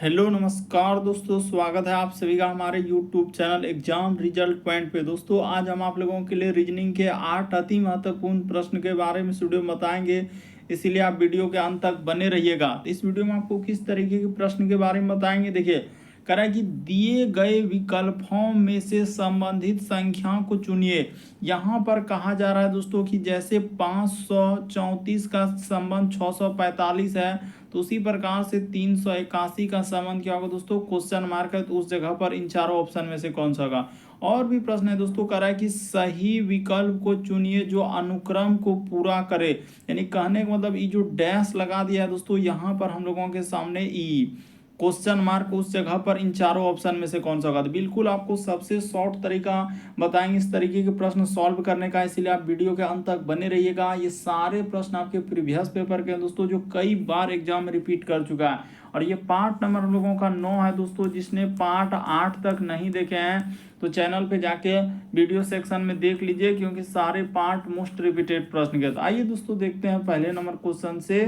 Hello नमस्कार दोस्तों, स्वागत है आप सभी का हमारे YouTube channel exam result point पे। दोस्तों आज हम आप लोगों के लिए रीजनिंग के 8 अति महत्वपूर्ण प्रश्न के बारे में इस वीडियो में बताएंगे, इसीलिए आप वीडियो के अंत तक बने रहिएगा। तो इस वीडियो में आपको किस तरीके के प्रश्न के बारे में बताएंगे, देखिए कह रहा है कि दिए गए विकल्पों में से संबंधित संख्या को चुनिए। यहाँ पर कहा जा रहा है दोस्तों कि जैसे 534 का संबंध 645 है, तो उसी प्रकार से 381 का संबंध क्या होगा दोस्तों, क्वेश्चन मार्क है, तो उस जगह पर इन चारों ऑप्शन में से कौन सा होगा। और भी प्रश्न है दोस्तों, कह रहा है कि सही विकल्प को चुनिए जो अनुक्रम को पूरा करे। यानी कहने का मतलब ये जो डैश लगा दिया है दोस्तों, यहाँ पर हम लोगों के सामने ई क्वेश्चन मार्क, उस जगह पर इन चारों ऑप्शन में से कौन सा होगा। तो बिल्कुल आपको सबसे शॉर्ट तरीका बताएंगे इस तरीके के प्रश्न सॉल्व करने का, इसीलिए आप वीडियो के अंत तक बने रहिएगा। ये सारे प्रश्न आपके प्रीवियस पेपर के हैं दोस्तों, जो कई बार एग्जाम में रिपीट कर चुका है। और ये पार्ट नंबर हम लोगों का 9 है दोस्तों। जिसने पार्ट 8 तक नहीं देखे हैं तो चैनल पे जाके वीडियो सेक्शन में देख लीजिए, क्योंकि सारे पार्ट मोस्ट रिपीटेड प्रश्न के। आइए दोस्तों देखते हैं पहले नंबर क्वेश्चन से।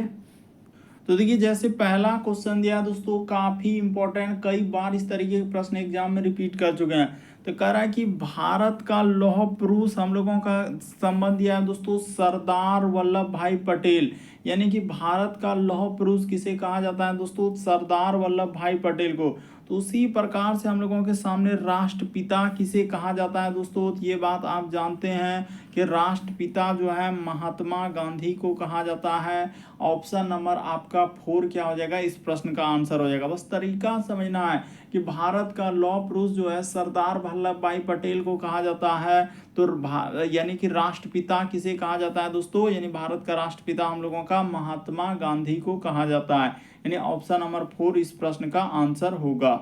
तो देखिए जैसे पहला क्वेश्चन दिया दोस्तों, काफी इंपॉर्टेंट, कई बार इस तरीके के प्रश्न एग्जाम में रिपीट कर चुके हैं। तो कह रहा है कि भारत का लौह पुरुष हम लोगों का संबंध दिया है दोस्तों, सरदार वल्लभ भाई पटेल। यानी कि भारत का लौह पुरुष किसे कहा जाता है दोस्तों, सरदार वल्लभ भाई पटेल को। तो उसी प्रकार से हम लोगों के सामने राष्ट्रपिता किसे कहा जाता है दोस्तों, तो ये बात आप जानते हैं कि राष्ट्रपिता जो है महात्मा गांधी को कहा जाता है। ऑप्शन नंबर आपका 4 क्या हो जाएगा, इस प्रश्न का आंसर हो जाएगा। बस तरीका समझना है कि भारत का लौह पुरुष जो है सरदार वल्लभ भाई पटेल को कहा जाता है। तो यानी कि राष्ट्रपिता किसे कहा जाता है दोस्तों, यानी भारत का राष्ट्रपिता हम लोगों का महात्मा गांधी को कहा जाता है। यानी ऑप्शन नंबर 4 इस प्रश्न का आंसर होगा।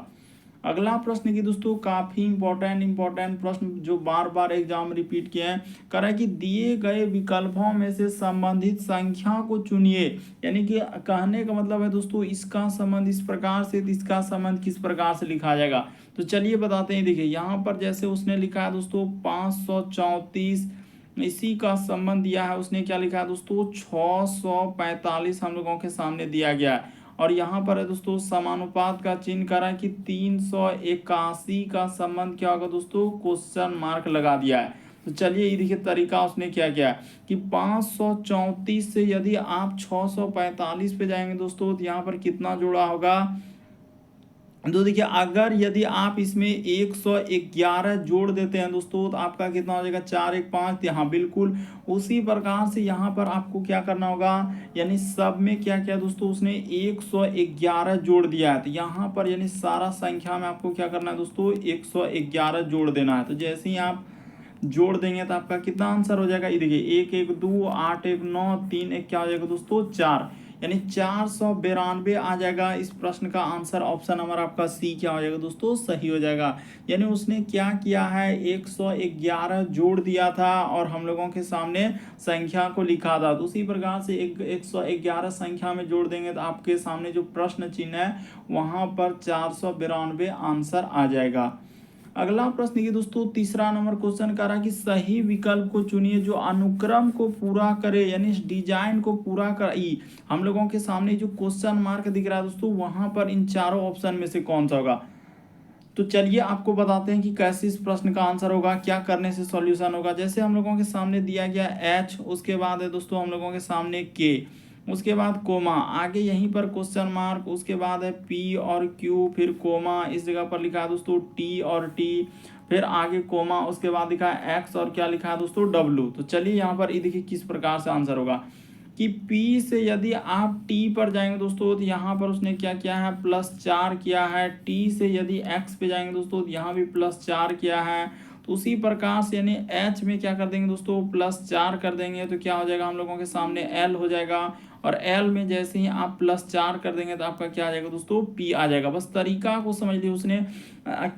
अगला प्रश्न की दोस्तों काफी इंपॉर्टेंट प्रश्न जो बार बार एग्जाम में रिपीट किए हैं। कह रहा है कि दिए गए विकल्पों में से संबंधित संख्या को चुनिए। यानी कि कहने का मतलब है दोस्तों, इसका संबंध इस प्रकार से, इसका संबंध किस प्रकार से लिखा जाएगा। तो चलिए बताते हैं। देखिए यहाँ पर जैसे उसने लिखा है दोस्तों 534, इसी का संबंध दिया है उसने, क्या लिखा है दोस्तों 645 हम लोगों के सामने दिया गया है। और यहाँ पर है दोस्तों समानुपात का चिन्ह करा है कि 381 का संबंध क्या होगा दोस्तों, क्वेश्चन मार्क लगा दिया है। तो चलिए ये देखिए तरीका उसने क्या किया कि 534 से यदि आप 645 पे जाएंगे दोस्तों, तो यहाँ पर कितना जोड़ा होगा। तो देखिए अगर यदि आप इसमें 111 जोड़ देते हैं दोस्तों, तो आपका कितना हो जाएगा 4 1 5। हाँ बिल्कुल उसी प्रकार से यहाँ पर आपको क्या करना होगा, यानी सब में क्या क्या दोस्तों उसने 111 जोड़ दिया है। तो यहाँ पर यानी सारा संख्या में आपको क्या करना है दोस्तों, 111 जोड़ देना है। तो जैसे ही आप जोड़ देंगे तो आपका कितना आंसर हो जाएगा, ये देखिए 1 1 2 8 1 9 3 1 क्या हो जाएगा दोस्तों 4, यानी 492 आ जाएगा। इस प्रश्न का आंसर ऑप्शन नंबर आपका सी क्या हो जाएगा दोस्तों, सही हो जाएगा। यानी उसने क्या किया है 111 जोड़ दिया था और हम लोगों के सामने संख्या को लिखा था। तो उसी प्रकार से 111 संख्या में जोड़ देंगे तो आपके सामने जो प्रश्न चिन्ह है वहां पर 492 आंसर आ जाएगा। अगला प्रश्न ये दोस्तों तीसरा नंबर क्वेश्चन कर रहा है कि सही विकल्प को चुनिए जो अनुक्रम को पूरा करे, यानी इस डिजाइन को पूरा कर। हम लोगों के सामने जो क्वेश्चन मार्क दिख रहा है दोस्तों, वहां पर इन चारों ऑप्शन में से कौन सा होगा। तो चलिए आपको बताते हैं कि कैसे इस प्रश्न का आंसर होगा, क्या करने से सॉल्यूशन होगा। जैसे हम लोगों के सामने दिया गया एच, उसके बाद है दोस्तों हम लोगों के सामने के, उसके बाद कोमा, आगे यहीं पर क्वेश्चन मार्क, उसके बाद है पी और क्यू, फिर कोमा, इस जगह पर लिखा है दोस्तों टी और टी, फिर आगे कोमा, उसके बाद लिखा है एक्स और क्या लिखा है दोस्तों डब्लू। तो चलिए यहाँ पर ये देखिए किस प्रकार से आंसर होगा कि P से यदि आप T पर जाएंगे दोस्तों, तो यहाँ पर उसने क्या किया है +4 किया है। T से यदि X पे जाएंगे दोस्तों, तो यहाँ भी +4 किया है। तो उसी प्रकार से यानी H में क्या कर देंगे दोस्तों +4 कर देंगे, तो क्या हो जाएगा हम लोगों के सामने L हो जाएगा। और L में जैसे ही आप +4 कर देंगे तो आपका क्या आ जाएगा दोस्तों P आ जाएगा। बस तरीका को समझ लिया उसने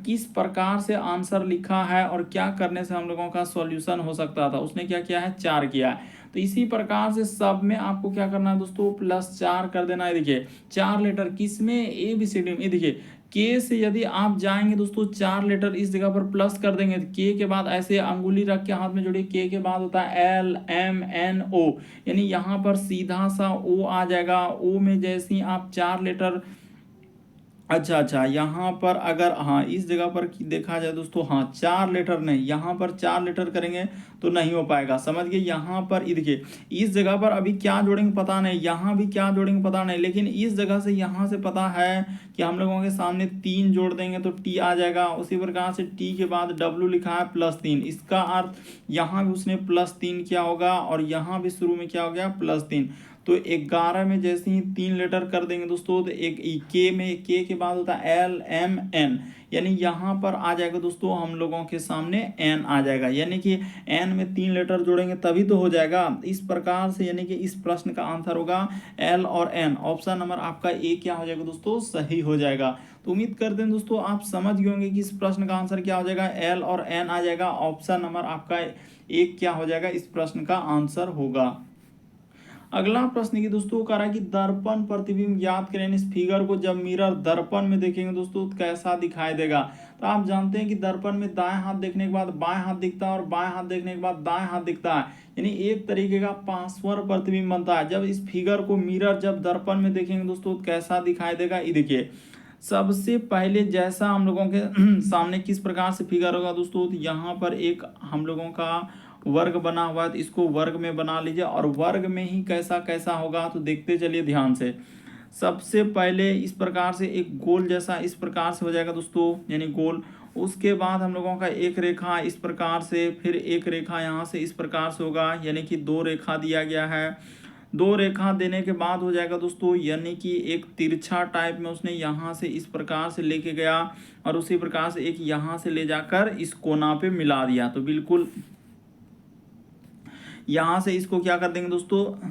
किस प्रकार से आंसर लिखा है और क्या करने से हम लोगों का सॉल्यूशन हो सकता था। उसने क्या किया है 4 किया है। तो इसी प्रकार से सब में आपको क्या करना है दोस्तों +4 कर देना है। देखिए 4 लेटर किस में, ABCD में। देखिए के से यदि आप जाएंगे दोस्तों 4 लेटर इस जगह पर प्लस कर देंगे, तो के के बाद ऐसे अंगुली रख के हाथ में जोड़िए, के बाद होता है LMNO, यानी यहाँ पर सीधा सा ओ आ जाएगा। ओ में जैसे ही आप 4 लेटर अच्छा अच्छा, यहाँ पर अगर हाँ इस जगह पर देखा जाए दोस्तों, हाँ 4 लेटर नहीं, यहाँ पर 4 लेटर करेंगे तो नहीं हो पाएगा, समझ गए। यहाँ पर ये देखिए, इस जगह पर अभी क्या जोड़ेंगे पता नहीं, यहाँ भी क्या जोड़ेंगे पता नहीं, लेकिन इस जगह से यहाँ से पता है कि हम लोगों के सामने 3 जोड़ देंगे तो टी आ जाएगा। उसी प्रकार से टी के बाद डब्लू लिखा है +3, इसका अर्थ यहाँ भी उसने +3 किया होगा और यहाँ भी शुरू में क्या हो गया +3। तो 11 में जैसे ही 3 लेटर कर देंगे दोस्तों, तो एक के में के के बाद होता है LMN, यानी यहाँ पर आ जाएगा दोस्तों हम लोगों के सामने एन आ जाएगा, यानी कि एन में 3 लेटर जोड़ेंगे तभी तो हो जाएगा इस प्रकार से, यानी कि इस प्रश्न का आंसर होगा एल और एन। ऑप्शन नंबर आपका ए क्या हो जाएगा दोस्तों, सही हो जाएगा। तो उम्मीद करते हैं दोस्तों आप समझ गए होंगे कि इस प्रश्न का आंसर क्या हो जाएगा, एल और एन आ जाएगा। ऑप्शन नंबर आपका एक क्या हो जाएगा, इस प्रश्न का आंसर होगा। अगला प्रश्न की दोस्तों कह रहा है कि दर्पण प्रतिबिंब याद करें, इस फिगर को जब मिरर दर्पण में देखेंगे दोस्तों तो कैसा दिखाई देगा। तो आप जानते हैं कि दर्पण में दाएं हाथ देखने के बाद बाएं हाथ दिखता है और बाएं हाथ देखने के बाद दाएं हाथ दिखता है, यानी एक तरीके का पार्श्व प्रतिबिंब बनता है। जब इस फिगर को मिरर जब दर्पण में देखेंगे दोस्तों तो कैसा दिखाई देगा, ये देखिए। सबसे पहले जैसा हम लोगों के सामने किस प्रकार से फिगर होगा दोस्तों, तो यहाँ पर एक हम लोगों का वर्ग बना हुआ है, तो इसको वर्ग में बना लीजिए और वर्ग में ही कैसा कैसा होगा तो देखते चलिए ध्यान से। सबसे पहले इस प्रकार से एक गोल जैसा इस प्रकार से हो जाएगा दोस्तों, यानी गोल। उसके बाद हम लोगों का एक रेखा इस प्रकार से, फिर एक रेखा यहाँ से इस प्रकार से होगा, यानी कि 2 रेखा दिया गया है। 2 रेखा देने के बाद हो जाएगा दोस्तों, यानी कि एक तिरछा टाइप में उसने यहाँ से इस प्रकार से लेके गया और उसी प्रकार से एक यहाँ से ले जाकर इस कोना पे मिला दिया। तो बिल्कुल यहाँ से इसको क्या कर देंगे दोस्तों,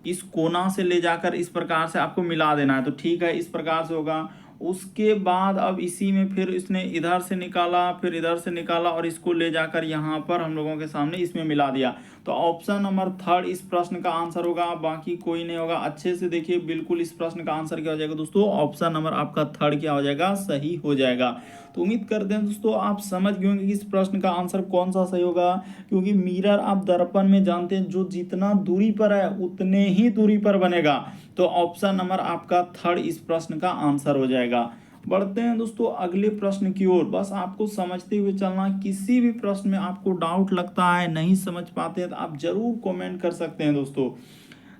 इस कोना से ले जाकर इस प्रकार से आपको मिला देना है, तो ठीक है इस प्रकार से होगा। उसके बाद अब इसी में फिर इसने इधर से निकाला, फिर इधर से निकाला और इसको ले जाकर यहाँ पर हम लोगों के सामने इसमें मिला दिया। तो ऑप्शन नंबर 3 इस प्रश्न का आंसर होगा, बाकी कोई नहीं होगा। अच्छे से देखिए, बिल्कुल इस प्रश्न का आंसर क्या हो जाएगा दोस्तों, ऑप्शन नंबर आपका 3 क्या हो जाएगा, सही हो जाएगा। तो उम्मीद करते हैं दोस्तों आप समझ गए होंगे कि इस प्रश्न का आंसर कौन सा सही होगा, क्योंकि मिरर आप दर्पण में जानते हैं जो जितना दूरी पर है उतने ही दूरी पर बनेगा। तो ऑप्शन नंबर आपका 3 इस प्रश्न का आंसर हो जाएगा। बढ़ते हैं दोस्तों अगले प्रश्न की ओर। बस आपको समझते हुए चलना, किसी भी प्रश्न में आपको डाउट लगता है, नहीं समझ पाते हैं, तो आप जरूर कमेंट कर सकते हैं दोस्तों।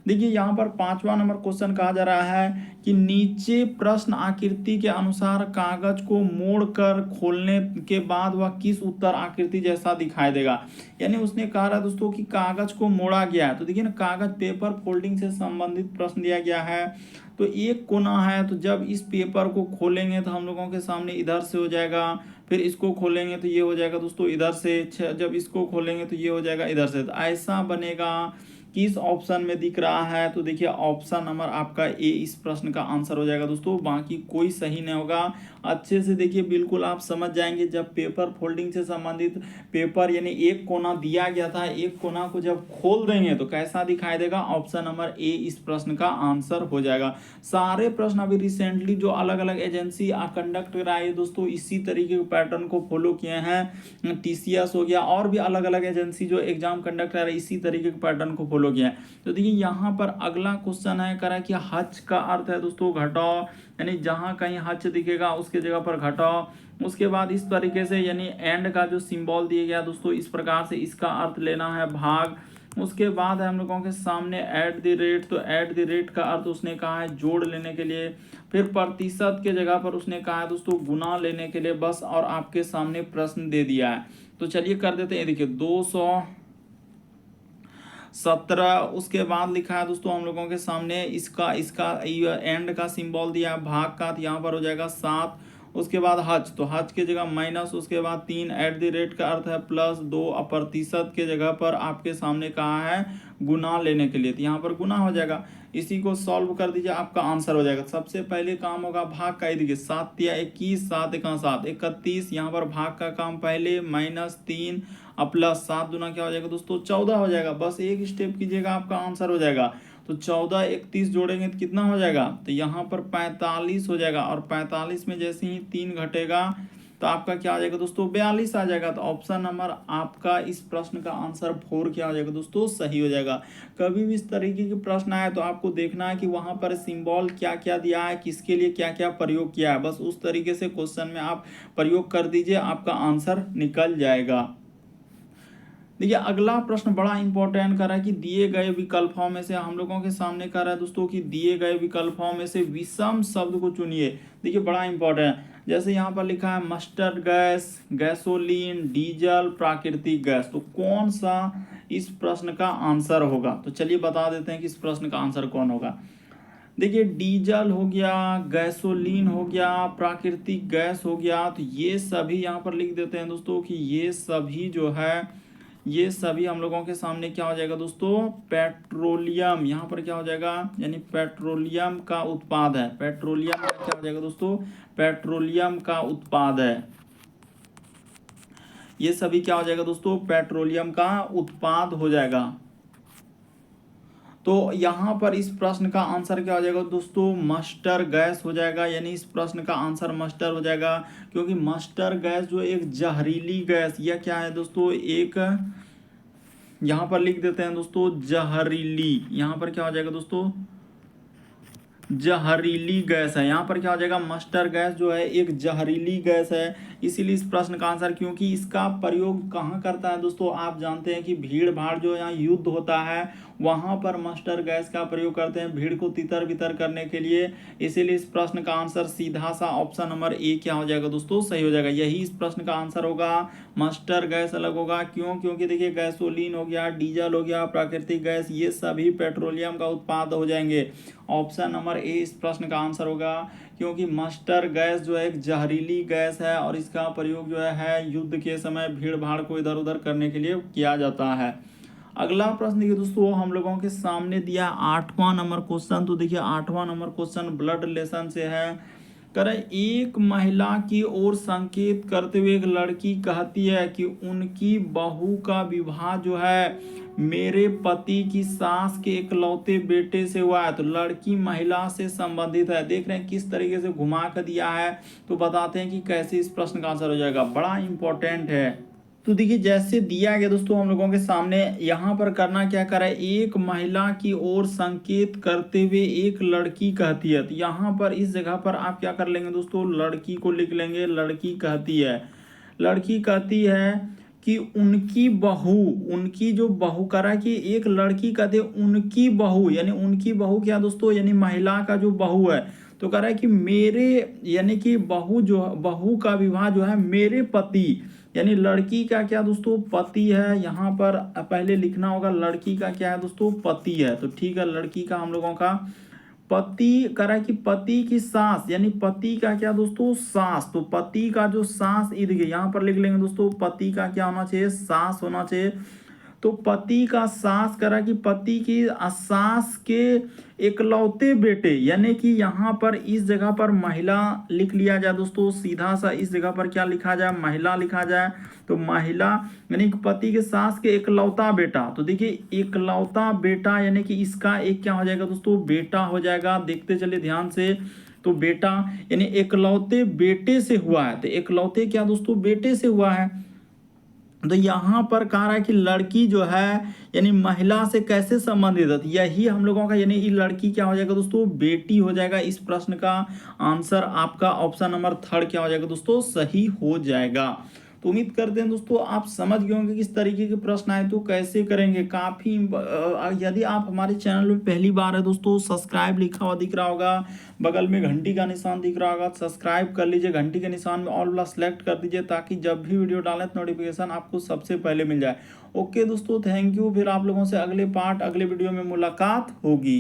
देखिए यहाँ पर 5वां नंबर क्वेश्चन कहा जा रहा है कि नीचे प्रश्न आकृति के अनुसार कागज को मोड़कर खोलने के बाद वह किस उत्तर आकृति जैसा दिखाई देगा। यानी उसने कहा रहा दोस्तों कि कागज को मोड़ा गया है, तो देखिए ना कागज पेपर फोल्डिंग से संबंधित प्रश्न दिया गया है। तो एक कोना है, तो जब इस पेपर को खोलेंगे तो हम लोगों के सामने इधर से हो जाएगा, फिर इसको खोलेंगे तो ये हो जाएगा दोस्तों इधर से, जब इसको खोलेंगे तो ये हो जाएगा इधर से। तो ऐसा बनेगा, किस ऑप्शन में दिख रहा है, तो देखिए ऑप्शन नंबर आपका ए इस प्रश्न का आंसर हो जाएगा दोस्तों, बाकी कोई सही नहीं होगा। अच्छे से देखिए, बिल्कुल आप समझ जाएंगे जब पेपर फोल्डिंग से संबंधित पेपर यानी एक कोना दिया गया था, एक कोना को जब खोल देंगे तो कैसा दिखाई देगा, ऑप्शन नंबर ए इस प्रश्न का आंसर हो जाएगा। सारे प्रश्न अभी रिसेंटली जो अलग अलग एजेंसी कंडक्ट कराई दोस्तों, इसी तरीके के पैटर्न को फॉलो किए हैं। TCS हो गया और भी अलग अलग एजेंसी जो एग्जाम कंडक्ट कर रही है, इसी तरीके के पैटर्न को फॉलो किया है। तो देखिए यहाँ पर अगला क्वेश्चन है, करा कि हच का अर्थ है दोस्तों घटाओ, यानी जहां कहीं हच दिखेगा उसके जगह पर घटाओ। उसके बाद इस तरीके से, यानी एंड का जो सिंबल दिया गया दोस्तों, इस प्रकार से इसका अर्थ लेना है भाग। उसके बाद है हम लोगों के सामने एट द रेट, तो एट द रेट का अर्थ उसने कहा है जोड़ लेने के लिए। फिर प्रतिशत के जगह पर उसने कहा है दोस्तों गुना लेने के लिए, बस। और आपके सामने प्रश्न दे दिया है, तो चलिए कर देते हैं। देखिए 217, उसके बाद लिखा है दोस्तों हम लोगों के सामने इसका एंड का सिंबल दिया है भाग का, तो यहाँ पर हो जाएगा 7। उसके बाद हज, तो हज के जगह माइनस, उसके बाद 3, एट द रेट का अर्थ है प्लस 2, प्रतिशत के जगह पर आपके सामने कहा है गुना लेने के लिए, तो यहाँ पर गुना हो जाएगा। इसी को सॉल्व कर दीजिए, आपका आंसर हो जाएगा। सबसे पहले काम होगा भाग का, देखिए 7 या 21, 7 1 7 31, यहाँ पर भाग का काम पहले, -3 अब प्लस 7 दूना क्या हो जाएगा दोस्तों 14 हो जाएगा। बस एक स्टेप कीजिएगा, आपका आंसर हो जाएगा। तो 14 31 जोड़ेंगे तो कितना हो जाएगा, तो यहाँ पर 45 हो जाएगा। और 45 में जैसे ही 3 घटेगा तो आपका क्या आ जाएगा दोस्तों 42 आ जाएगा। तो ऑप्शन नंबर आपका इस प्रश्न का आंसर 4 क्या हो जाएगा दोस्तों सही हो जाएगा। कभी भी इस तरीके के प्रश्न आए तो आपको देखना है कि वहां पर सिंबल क्या क्या दिया है, किसके लिए क्या क्या प्रयोग किया है, बस उस तरीके से क्वेश्चन में आप प्रयोग कर दीजिए, आपका आंसर निकल जाएगा। देखिए अगला प्रश्न बड़ा इंपॉर्टेंट कर रहा है कि दिए गए विकल्पों में से हम लोगों के सामने कर रहा है दोस्तों कि दिए गए विकल्पों में से विषम शब्द को चुनिए। देखिए बड़ा इंपॉर्टेंट है, जैसे यहाँ पर लिखा है मस्टर्ड गैस, गैसोलीन, डीजल, प्राकृतिक गैस, तो कौन सा इस प्रश्न का आंसर होगा। तो चलिए बता देते हैं कि इस प्रश्न का आंसर कौन होगा। देखिए डीजल हो गया, गैसोलीन हो गया, प्राकृतिक गैस हो गया, तो ये सभी यहाँ पर लिख देते हैं दोस्तों कि ये सभी जो है ये सभी हम लोगों के सामने क्या हो जाएगा दोस्तों पेट्रोलियम, यहाँ पर क्या हो जाएगा यानी पेट्रोलियम का उत्पाद है। पेट्रोलियम का क्या हो जाएगा दोस्तों पेट्रोलियम का उत्पाद है। ये सभी क्या हो जाएगा दोस्तों पेट्रोलियम का उत्पाद हो जाएगा। तो यहाँ पर इस प्रश्न का आंसर क्या हो जाएगा दोस्तों मस्टर्ड गैस हो जाएगा, यानी इस प्रश्न का आंसर मस्टर्ड हो जाएगा, क्योंकि मस्टर्ड गैस जो एक जहरीली गैस, यह क्या है दोस्तों एक यहाँ पर लिख देते हैं दोस्तों जहरीली, यहाँ पर क्या हो जाएगा दोस्तों जहरीली गैस है। यहाँ पर क्या हो जाएगा मस्टर्ड गैस जो है एक जहरीली गैस है, इसीलिए इस प्रश्न का आंसर, क्योंकि इसका प्रयोग कहाँ करता है दोस्तों आप जानते हैं कि भीड़ भाड़ जो यहाँ युद्ध होता है वहां पर मस्टर्ड गैस का प्रयोग करते हैं भीड़ को तितर बितर करने के लिए, इसीलिए इस प्रश्न का आंसर सीधा सा ऑप्शन नंबर ए क्या हो जाएगा दोस्तों सही हो जाएगा। यही इस प्रश्न का आंसर होगा, मस्टर्ड गैस अलग होगा। क्यों? क्योंकि देखिए गैसोलीन हो गया, डीजल हो गया, प्राकृतिक गैस, ये सभी पेट्रोलियम का उत्पाद हो जाएंगे। ऑप्शन नंबर ए इस प्रश्न का आंसर होगा, क्योंकि मस्टर्ड गैस जो है एक जहरीली गैस है और इसका प्रयोग जो है युद्ध के समय भीड़ भाड़ को इधर उधर करने के लिए किया जाता है। अगला प्रश्न देखिए दोस्तों हम लोगों के सामने दिया 8वां नंबर क्वेश्चन। तो देखिए 8वां नंबर क्वेश्चन ब्लड रिलेशन से है। करे एक महिला की ओर संकेत करते हुए एक लड़की कहती है कि उनकी बहू का विवाह जो है मेरे पति की सास के इकलौते बेटे से हुआ है। तो लड़की महिला से संबंधित है। देख रहे हैं किस तरीके से घुमा कर दिया है, तो बताते हैं कि कैसे इस प्रश्न का आंसर हो जाएगा। बड़ा इंपॉर्टेंट है। तो देखिए जैसे दिया गया दोस्तों हम लोगों के सामने, यहाँ पर करना क्या करा है, एक महिला की ओर संकेत करते हुए एक लड़की कहती है। तो यहाँ पर इस जगह पर आप क्या कर लेंगे दोस्तों, लड़की को लिख लेंगे। लड़की कहती है, लड़की कहती है कि उनकी बहू, उनकी जो बहू करा कि एक लड़की कहते उनकी बहू, यानी उनकी बहू क्या दोस्तों, यानी महिला का जो बहू है, तो कह रहा है कि मेरे यानी कि बहू का विवाह जो है मेरे पति, यानी लड़की का क्या दोस्तों पति है। यहाँ पर पहले लिखना होगा लड़की का क्या है दोस्तों पति है। तो ठीक है, लड़की का हम लोगों का पति करा कि पति की सास, यानी पति का क्या दोस्तों सास, तो पति का जो सास इर्द गिर्द यहाँ पर लिख लेंगे दोस्तों, पति का क्या होना चाहिए सास होना चाहिए। तो पति का सास करा कि पति की सास के इकलौते बेटे, यानी कि यहाँ पर इस जगह पर महिला लिख लिया जाए दोस्तों, सीधा सा इस जगह पर क्या लिखा जाए महिला लिखा जाए। तो महिला यानी पति के सास के इकलौता बेटा, तो देखिए इकलौता बेटा यानी कि इसका एक क्या हो जाएगा दोस्तों बेटा हो जाएगा। देखते चलिए ध्यान से, तो बेटा यानी इकलौते बेटे से हुआ है। तो इकलौते क्या दोस्तों बेटे से हुआ है। तो यहाँ पर कह रहा है कि लड़की जो है यानी महिला से कैसे संबंधित है, यही हम लोगों का यानी ये लड़की क्या हो जाएगा दोस्तों बेटी हो जाएगा। इस प्रश्न का आंसर आपका ऑप्शन नंबर 3 क्या हो जाएगा दोस्तों सही हो जाएगा। तो उम्मीद करते हैं दोस्तों आप समझ गए होंगे किस तरीके के प्रश्न आए तो कैसे करेंगे। काफ़ी यदि आप हमारे चैनल में पहली बार है दोस्तों, सब्सक्राइब लिखा हुआ दिख रहा होगा, बगल में घंटी का निशान दिख रहा होगा, सब्सक्राइब कर लीजिए, घंटी के निशान में ऑल वाला सेलेक्ट कर दीजिए ताकि जब भी वीडियो डालें तो नोटिफिकेशन आपको सबसे पहले मिल जाए। ओके दोस्तों, थैंक यू। फिर आप लोगों से अगले वीडियो में मुलाकात होगी।